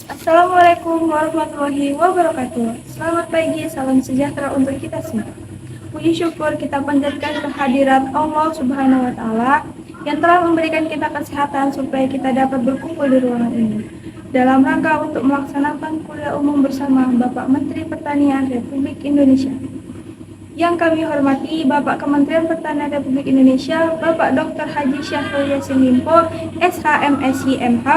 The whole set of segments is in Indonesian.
Assalamualaikum warahmatullahi wabarakatuh. Selamat pagi, salam sejahtera untuk kita semua. Puji syukur kita panjatkan kehadirat Allah Subhanahu wa Ta'ala yang telah memberikan kita kesehatan supaya kita dapat berkumpul di ruangan ini dalam rangka untuk melaksanakan kuliah umum bersama Bapak Menteri Pertanian Republik Indonesia. Yang kami hormati Bapak Kementerian Pertanian Republik Indonesia, Bapak Dr. Haji Syahrul Yassin Limpo, SHMSI MH.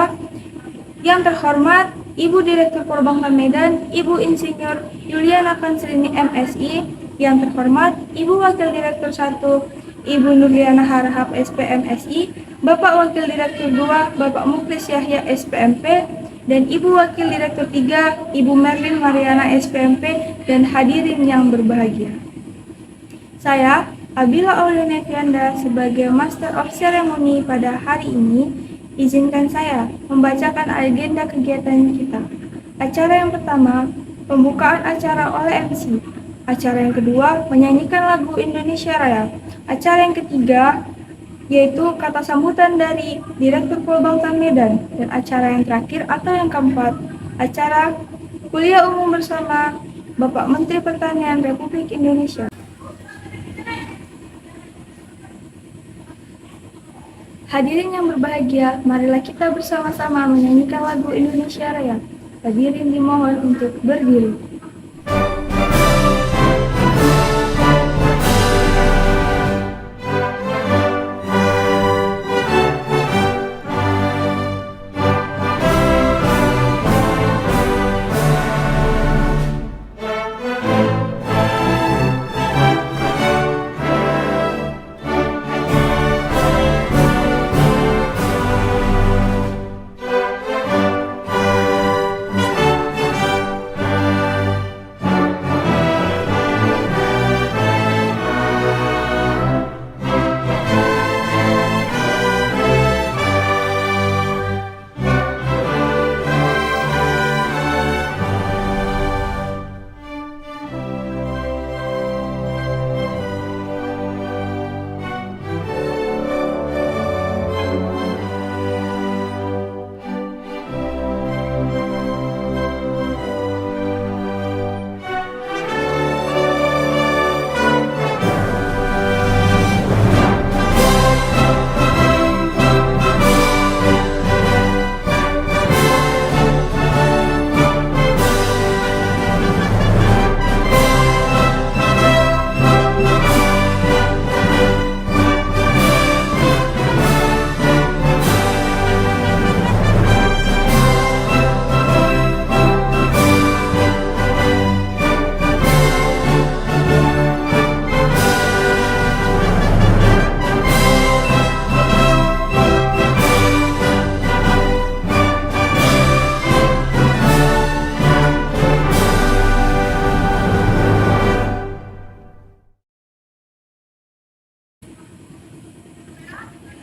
Yang terhormat Ibu Direktur Perbankan Medan, Ibu Insinyur Yuliana Kansrini MSI. Yang terhormat Ibu Wakil Direktur 1, Ibu Nurliana Harahap SPMSI, Bapak Wakil Direktur 2, Bapak Muklis Yahya SPMP, dan Ibu Wakil Direktur 3, Ibu Merlin Mariana SPMP, dan hadirin yang berbahagia. Saya, Abila Auliana Fianda, sebagai Master of Ceremony pada hari ini, izinkan saya membacakan agenda kegiatan kita. Acara yang pertama, pembukaan acara oleh MC. Acara yang kedua, menyanyikan lagu Indonesia Raya. Acara yang ketiga, yaitu kata sambutan dari Direktur Polbangtan Medan. Dan acara yang terakhir atau yang keempat, acara kuliah umum bersama Bapak Menteri Pertanian Republik Indonesia. Hadirin yang berbahagia, marilah kita bersama-sama menyanyikan lagu Indonesia Raya. Hadirin dimohon untuk berdiri.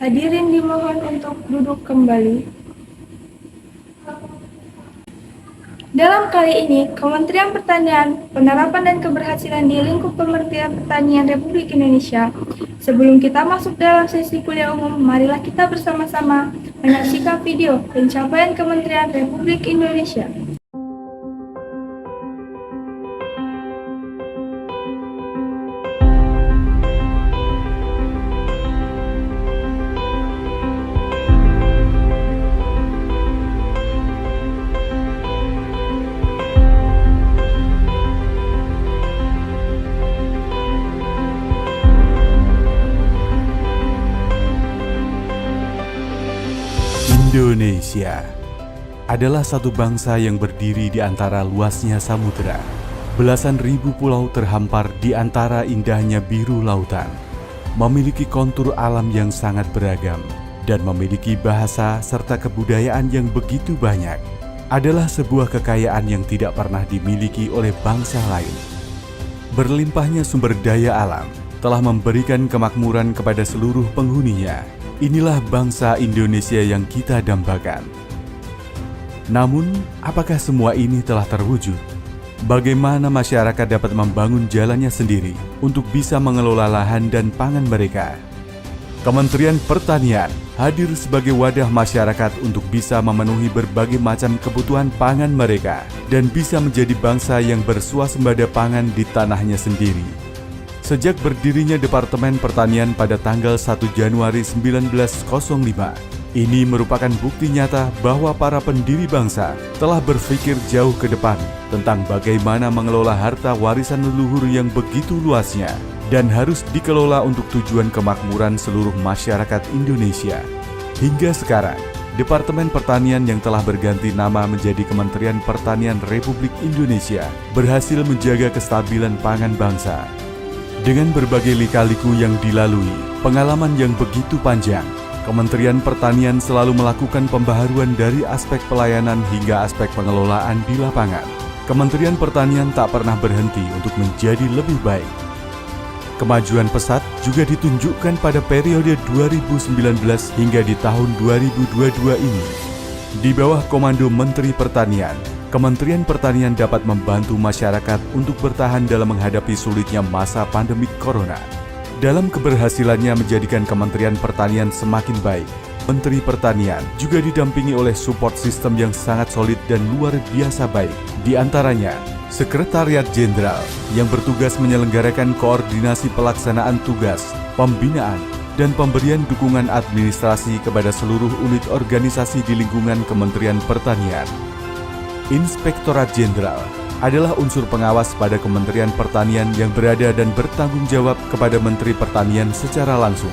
Hadirin dimohon untuk duduk kembali. Dalam kali ini, Kementerian Pertanian, Penerapan dan Keberhasilan di lingkup Kementerian Pertanian Republik Indonesia. Sebelum kita masuk dalam sesi kuliah umum, marilah kita bersama-sama menyaksikan video pencapaian Kementerian Republik Indonesia. Indonesia adalah satu bangsa yang berdiri di antara luasnya samudera. Belasan ribu pulau terhampar di antara indahnya biru lautan, memiliki kontur alam yang sangat beragam, dan memiliki bahasa serta kebudayaan yang begitu banyak. Adalah sebuah kekayaan yang tidak pernah dimiliki oleh bangsa lain. Berlimpahnya sumber daya alam telah memberikan kemakmuran kepada seluruh penghuninya. Inilah bangsa Indonesia yang kita dambakan. Namun, apakah semua ini telah terwujud? bagaimana masyarakat dapat membangun jalannya sendiri untuk bisa mengelola lahan dan pangan mereka. Kementerian Pertanian hadir sebagai wadah masyarakat untuk bisa memenuhi berbagai macam kebutuhan pangan mereka dan bisa menjadi bangsa yang bersuasembada pangan di tanahnya sendiri. Sejak berdirinya Departemen Pertanian pada tanggal 1 Januari 1905, ini merupakan bukti nyata bahwa para pendiri bangsa telah berpikir jauh ke depan tentang bagaimana mengelola harta warisan leluhur yang begitu luasnya dan harus dikelola untuk tujuan kemakmuran seluruh masyarakat Indonesia. Hingga sekarang, Departemen Pertanian yang telah berganti nama menjadi Kementerian Pertanian Republik Indonesia berhasil menjaga kestabilan pangan bangsa. Dengan berbagai lika-liku yang dilalui, pengalaman yang begitu panjang, Kementerian Pertanian selalu melakukan pembaharuan dari aspek pelayanan hingga aspek pengelolaan di lapangan. Kementerian Pertanian tak pernah berhenti untuk menjadi lebih baik. Kemajuan pesat juga ditunjukkan pada periode 2019 hingga di tahun 2022 ini. Di bawah komando Menteri Pertanian, Kementerian Pertanian dapat membantu masyarakat untuk bertahan dalam menghadapi sulitnya masa pandemik corona. Dalam keberhasilannya menjadikan Kementerian Pertanian semakin baik, Menteri Pertanian juga didampingi oleh support system yang sangat solid dan luar biasa baik. Di antaranya, Sekretariat Jenderal yang bertugas menyelenggarakan koordinasi pelaksanaan tugas, pembinaan, dan pemberian dukungan administrasi kepada seluruh unit organisasi di lingkungan Kementerian Pertanian. Inspektorat Jenderal adalah unsur pengawas pada Kementerian Pertanian yang berada dan bertanggung jawab kepada Menteri Pertanian secara langsung.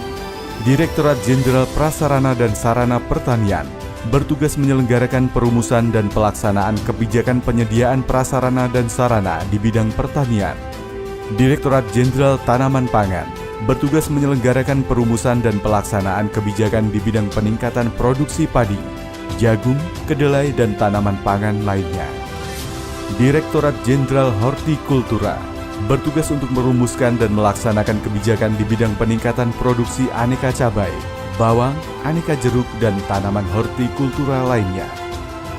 Direktorat Jenderal Prasarana dan Sarana Pertanian bertugas menyelenggarakan perumusan dan pelaksanaan kebijakan penyediaan prasarana dan sarana di bidang pertanian. Direktorat Jenderal Tanaman Pangan bertugas menyelenggarakan perumusan dan pelaksanaan kebijakan di bidang peningkatan produksi padi, jagung, kedelai, dan tanaman pangan lainnya. Direktorat Jenderal Hortikultura bertugas untuk merumuskan dan melaksanakan kebijakan di bidang peningkatan produksi aneka cabai, bawang, aneka jeruk, dan tanaman hortikultura lainnya.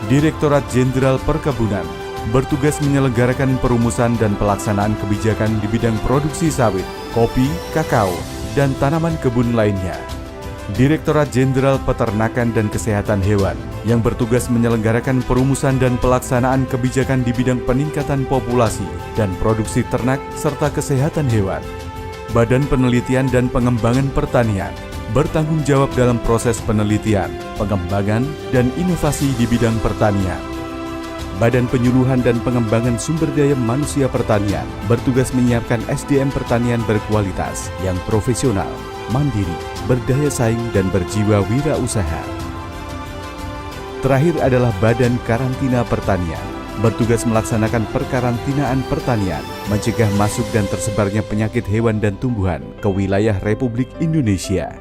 Direktorat Jenderal Perkebunan bertugas menyelenggarakan perumusan dan pelaksanaan kebijakan di bidang produksi sawit, kopi, kakao, dan tanaman kebun lainnya. Direktorat Jenderal Peternakan dan Kesehatan Hewan yang bertugas menyelenggarakan perumusan dan pelaksanaan kebijakan di bidang peningkatan populasi dan produksi ternak serta kesehatan hewan. Badan Penelitian dan Pengembangan Pertanian bertanggung jawab dalam proses penelitian, pengembangan, dan inovasi di bidang pertanian. Badan Penyuluhan dan Pengembangan Sumber Daya Manusia Pertanian bertugas menyiapkan SDM pertanian berkualitas yang profesional, mandiri, berdaya saing, dan berjiwa wirausaha. Terakhir adalah Badan Karantina Pertanian, bertugas melaksanakan perkarantinaan pertanian, mencegah masuk dan tersebarnya penyakit hewan dan tumbuhan ke wilayah Republik Indonesia.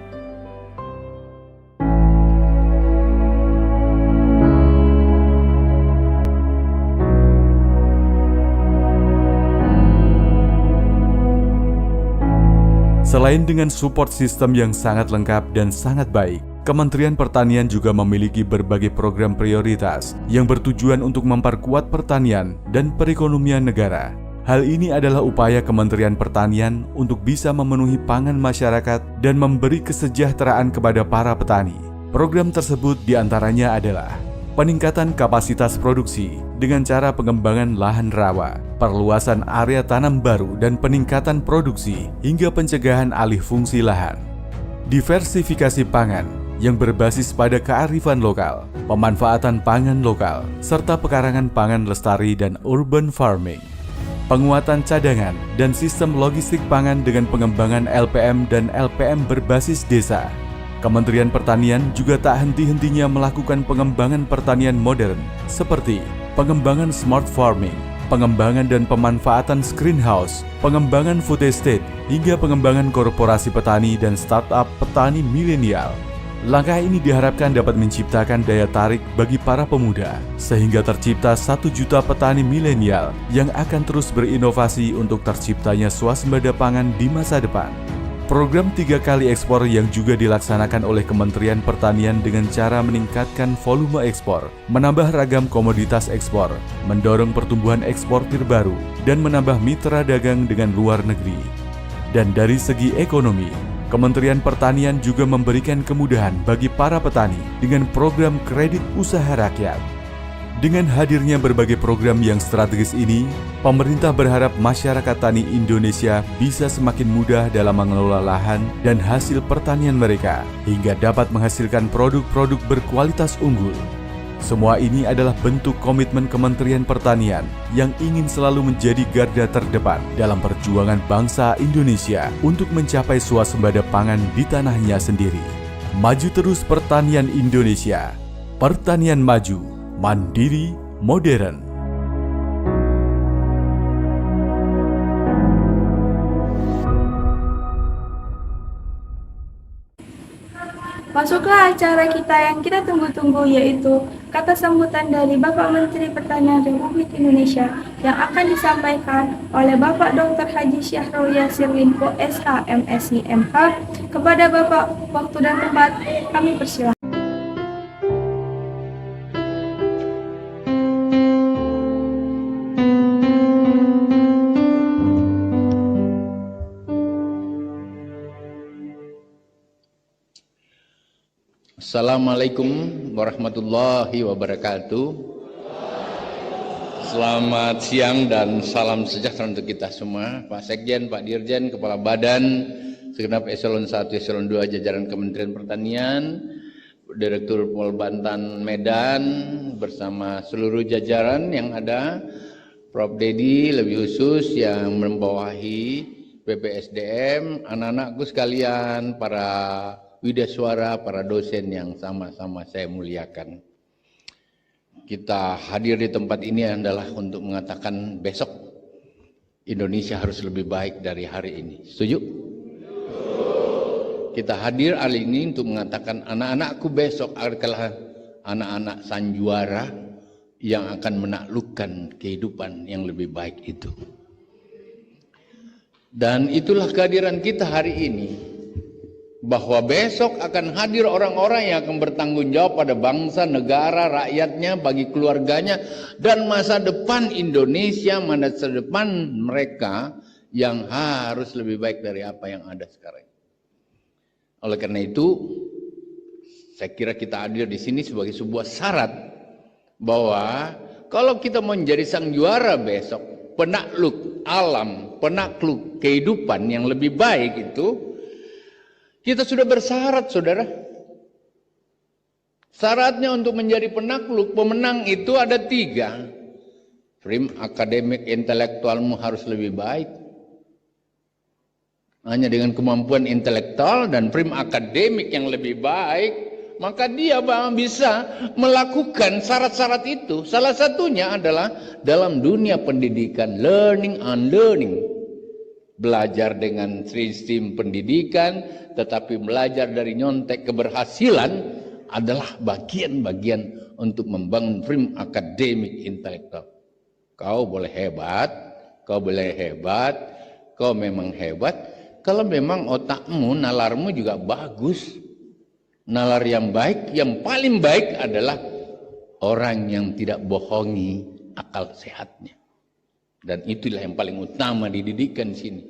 Selain dengan support system yang sangat lengkap dan sangat baik, Kementerian Pertanian juga memiliki berbagai program prioritas yang bertujuan untuk memperkuat pertanian dan perekonomian negara. Hal ini adalah upaya Kementerian Pertanian untuk bisa memenuhi pangan masyarakat dan memberi kesejahteraan kepada para petani. Program tersebut diantaranya adalah peningkatan kapasitas produksi dengan cara pengembangan lahan rawa, perluasan area tanam baru, dan peningkatan produksi hingga pencegahan alih fungsi lahan. Diversifikasi pangan yang berbasis pada kearifan lokal, pemanfaatan pangan lokal, serta pekarangan pangan lestari dan urban farming. Penguatan cadangan dan sistem logistik pangan dengan pengembangan LPM dan LPM berbasis desa. Kementerian Pertanian juga tak henti-hentinya melakukan pengembangan pertanian modern seperti pengembangan smart farming, pengembangan dan pemanfaatan greenhouse, pengembangan food estate, hingga pengembangan korporasi petani dan startup petani milenial. Langkah ini diharapkan dapat menciptakan daya tarik bagi para pemuda, sehingga tercipta 1 juta petani milenial yang akan terus berinovasi untuk terciptanya swasembada pangan di masa depan. Program 3 kali ekspor yang juga dilaksanakan oleh Kementerian Pertanian dengan cara meningkatkan volume ekspor, menambah ragam komoditas ekspor, mendorong pertumbuhan eksportir baru, dan menambah mitra dagang dengan luar negeri. Dan dari segi ekonomi, Kementerian Pertanian juga memberikan kemudahan bagi para petani dengan program kredit usaha rakyat. Dengan hadirnya berbagai program yang strategis ini, pemerintah berharap masyarakat tani Indonesia bisa semakin mudah dalam mengelola lahan dan hasil pertanian mereka, hingga dapat menghasilkan produk-produk berkualitas unggul. Semua ini adalah bentuk komitmen Kementerian Pertanian yang ingin selalu menjadi garda terdepan dalam perjuangan bangsa Indonesia untuk mencapai swasembada pangan di tanahnya sendiri. Maju terus pertanian Indonesia. Pertanian maju. Mandiri, modern. Masuklah acara kita yang kita tunggu-tunggu, yaitu kata sambutan dari Bapak Menteri Pertanian Republik Indonesia yang akan disampaikan oleh Bapak Dr. Haji Syahrul Yassin Limpo SH MSI MH. Kepada Bapak, waktu dan tempat kami persilahkan. Assalamualaikum warahmatullahi wabarakatuh. Selamat siang dan salam sejahtera untuk kita semua. Pak Sekjen, Pak Dirjen, Kepala Badan, segenap Eselon 1, Eselon 2, jajaran Kementerian Pertanian, Direktur Pol Bantan Medan, bersama seluruh jajaran yang ada, Prof. Dedi lebih khusus yang membawahi PPSDM, anak-anakku sekalian, para widaswara, para dosen yang sama-sama saya muliakan. Kita hadir di tempat ini adalah untuk mengatakan besok Indonesia harus lebih baik dari hari ini. Setuju? Kita hadir hari ini untuk mengatakan anak-anakku besok adalah anak-anak sanjuara yang akan menaklukkan kehidupan yang lebih baik itu. Dan itulah kehadiran kita hari ini. Bahwa besok akan hadir orang-orang yang akan bertanggung jawab pada bangsa, negara, rakyatnya, bagi keluarganya, dan masa depan Indonesia, masa depan mereka yang harus lebih baik dari apa yang ada sekarang. Oleh karena itu, saya kira kita hadir di sini sebagai sebuah syarat bahwa kalau kita mau menjadi sang juara besok, penakluk alam, penakluk kehidupan yang lebih baik itu, kita sudah bersyarat, saudara. Syaratnya untuk menjadi penakluk, pemenang itu ada 3. Prim akademik intelektualmu harus lebih baik. Hanya dengan kemampuan intelektual dan prim akademik yang lebih baik, maka dia bisa melakukan syarat-syarat itu. Salah satunya adalah dalam dunia pendidikan, learning and learning. Belajar dengan sistem pendidikan, tetapi belajar dari nyontek keberhasilan adalah bagian-bagian untuk membangun prim akademik intelektual. Kau boleh hebat, kau memang hebat, kalau memang otakmu, nalarmu juga bagus. Nalar yang baik, yang paling baik adalah orang yang tidak bohongi akal sehatnya. Dan itulah yang paling utama dididikan di sini.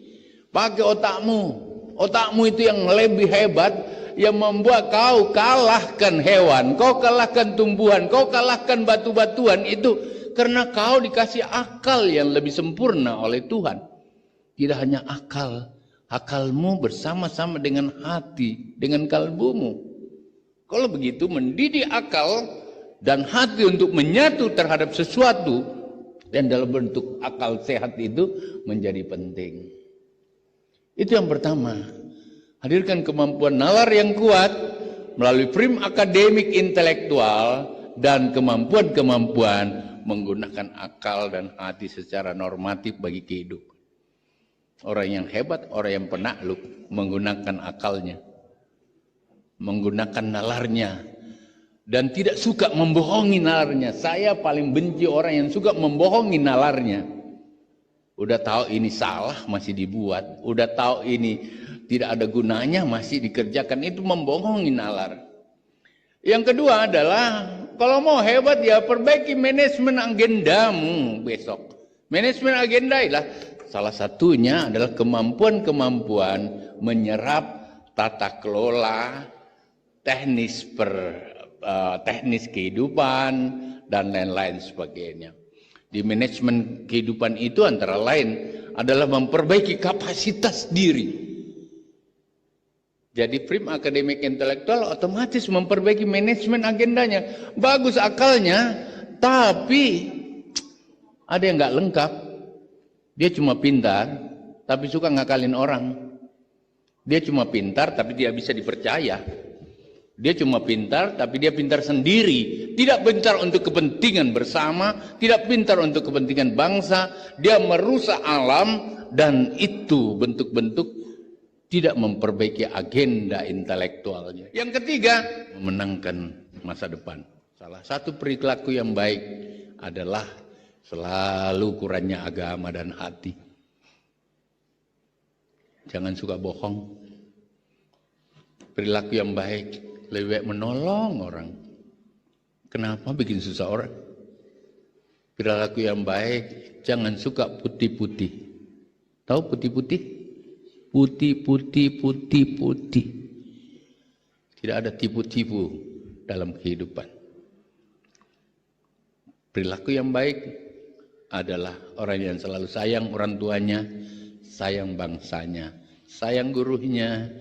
Pakai otakmu itu yang lebih hebat, yang membuat kau kalahkan hewan, kau kalahkan tumbuhan, kau kalahkan batu-batuan itu karena kau dikasih akal yang lebih sempurna oleh Tuhan. Tidak hanya akal, akalmu bersama-sama dengan hati, dengan kalbumu. Kalau begitu mendidik akal dan hati untuk menyatu terhadap sesuatu dan dalam bentuk akal sehat itu menjadi penting. Itu yang pertama. Hadirkan kemampuan nalar yang kuat melalui prim akademik intelektual dan kemampuan-kemampuan menggunakan akal dan hati secara normatif bagi kehidupan. Orang yang hebat, orang yang penakluk menggunakan akalnya, menggunakan nalarnya, dan tidak suka membohongi nalarnya. Saya paling benci orang yang suka membohongi nalarnya. Udah tahu ini salah masih dibuat, udah tahu ini tidak ada gunanya masih dikerjakan, itu membohongi nalar. Yang kedua adalah kalau mau hebat ya perbaiki manajemen agendamu besok. Manajemen agenda adalah salah satunya adalah kemampuan menyerap tata kelola, teknis kehidupan dan lain-lain sebagainya. Di manajemen kehidupan itu antara lain adalah memperbaiki kapasitas diri. Jadi prim akademik intelektual otomatis memperbaiki manajemen agendanya. Bagus akalnya, tapi ada yang nggak lengkap. Dia cuma pintar, tapi suka ngakalin orang. Dia cuma pintar, tapi dia bisa dipercaya. Dia cuma pintar, tapi dia pintar sendiri. Tidak pintar untuk kepentingan bersama, tidak pintar untuk kepentingan bangsa. Dia merusak alam, dan itu bentuk-bentuk tidak memperbaiki agenda intelektualnya. Yang ketiga, memenangkan masa depan. Salah satu perilaku yang baik adalah selalu ukurannya agama dan hati. Jangan suka bohong. Perilaku yang baik lebih baik menolong orang. Kenapa bikin susah orang? Perilaku yang baik jangan suka putih-putih. Tahu putih-putih? Putih. Tidak ada tipu-tipu dalam kehidupan. Perilaku yang baik adalah orang yang selalu sayang orang tuanya, sayang bangsanya, sayang gurunya,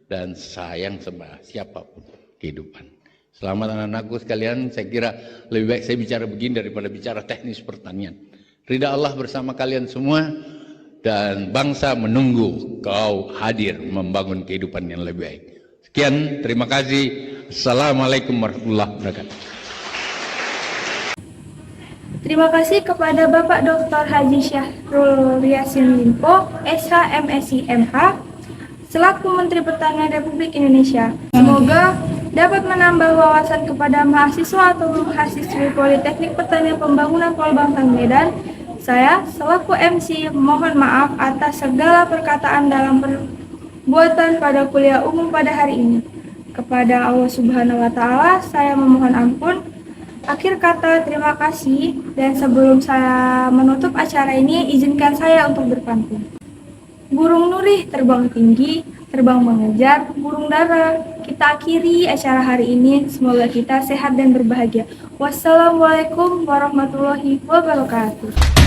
dan sayang sama siapapun kehidupan. Selamat anak-anakku sekalian, saya kira lebih baik saya bicara begini daripada bicara teknis pertanian. Ridha Allah bersama kalian semua. Dan bangsa menunggu kau hadir membangun kehidupan yang lebih baik. Sekian, terima kasih. Assalamualaikum warahmatullahi wabarakatuh. Terima kasih kepada Bapak Dr. Haji Syahrul Yassin Limpo, SH, MSc, MH, selaku Menteri Pertanian Republik Indonesia. Semoga dapat menambah wawasan kepada mahasiswa atau mahasiswi Politeknik Pertanian Pembangunan Polbangtan Medan. Saya selaku MC mohon maaf atas segala perkataan dalam perbuatan pada kuliah umum pada hari ini. Kepada Allah Subhanahu wa Ta'ala saya memohon ampun. Akhir kata terima kasih, dan sebelum saya menutup acara ini izinkan saya untuk berpantun. Burung nurih terbang tinggi, terbang mengejar burung dara. Kita akhiri acara hari ini, semoga kita sehat dan berbahagia. Wassalamualaikum warahmatullahi wabarakatuh.